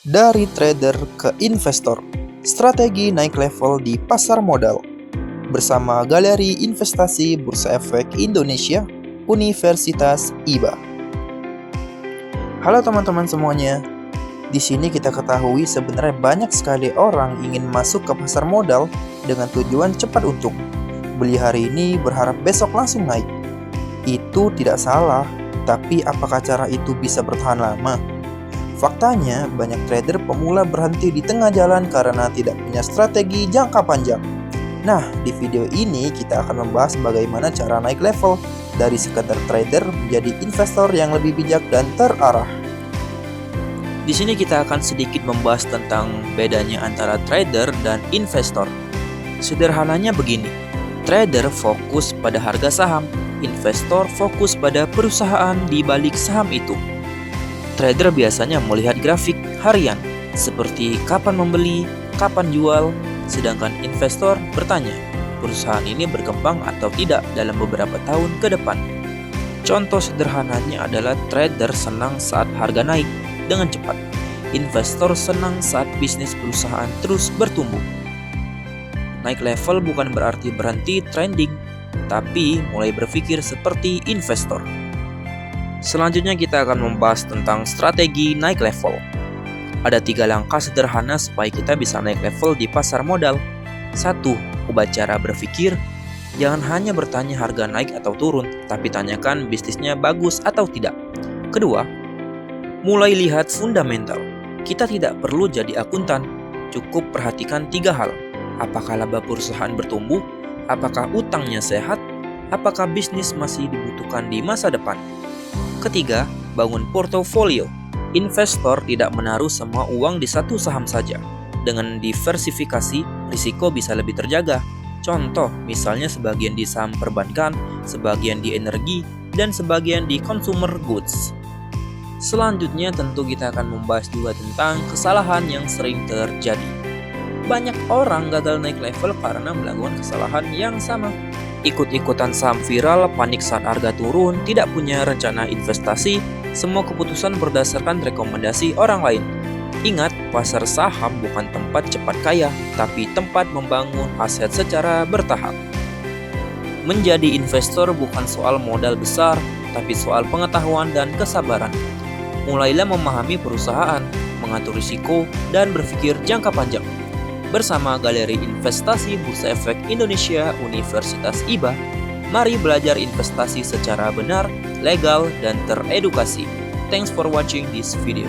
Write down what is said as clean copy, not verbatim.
Dari trader ke investor, strategi naik level di pasar modal. Bersama Galeri Investasi Bursa Efek Indonesia, Universitas IBA. Halo teman-teman semuanya. Di sini kita ketahui sebenarnya banyak sekali orang ingin masuk ke pasar modal dengan tujuan cepat untung. Beli hari ini berharap besok langsung naik. Itu tidak salah, tapi apakah cara itu bisa bertahan lama? Faktanya, banyak trader pemula berhenti di tengah jalan karena tidak punya strategi jangka panjang. Nah, di video ini kita akan membahas bagaimana cara naik level dari sekadar trader menjadi investor yang lebih bijak dan terarah. Di sini kita akan sedikit membahas tentang bedanya antara trader dan investor. Sederhananya begini, trader fokus pada harga saham, investor fokus pada perusahaan di balik saham itu. Trader biasanya melihat grafik harian, seperti kapan membeli, kapan jual, sedangkan investor bertanya, perusahaan ini berkembang atau tidak dalam beberapa tahun ke depan. Contoh sederhananya adalah trader senang saat harga naik dengan cepat. Investor senang saat bisnis perusahaan terus bertumbuh. Naik level bukan berarti berhenti trending, tapi mulai berpikir seperti investor. Selanjutnya kita akan membahas tentang strategi naik level. Ada 3 langkah sederhana supaya kita bisa naik level di pasar modal. 1. Ubah cara berpikir. Jangan hanya bertanya harga naik atau turun, tapi tanyakan bisnisnya bagus atau tidak. Kedua, mulai lihat fundamental. Kita tidak perlu jadi akuntan, cukup perhatikan 3 hal. Apakah laba perusahaan bertumbuh? Apakah utangnya sehat? Apakah bisnis masih dibutuhkan di masa depan? Ketiga, bangun portofolio. Investor tidak menaruh semua uang di satu saham saja. Dengan diversifikasi, risiko bisa lebih terjaga. Contoh, misalnya sebagian di saham perbankan, sebagian di energi, dan sebagian di consumer goods. Selanjutnya tentu kita akan membahas juga tentang kesalahan yang sering terjadi. Banyak orang gagal naik level karena melakukan kesalahan yang sama. Ikut-ikutan saham viral, panik saat harga turun, tidak punya rencana investasi, semua keputusan berdasarkan rekomendasi orang lain. Ingat, pasar saham bukan tempat cepat kaya, tapi tempat membangun aset secara bertahap. Menjadi investor bukan soal modal besar, tapi soal pengetahuan dan kesabaran. Mulailah memahami perusahaan, mengatur risiko, dan berpikir jangka panjang. Bersama Galeri Investasi Bursa Efek Indonesia Universitas IBA, mari belajar investasi secara benar, legal, dan teredukasi. Thanks for watching this video.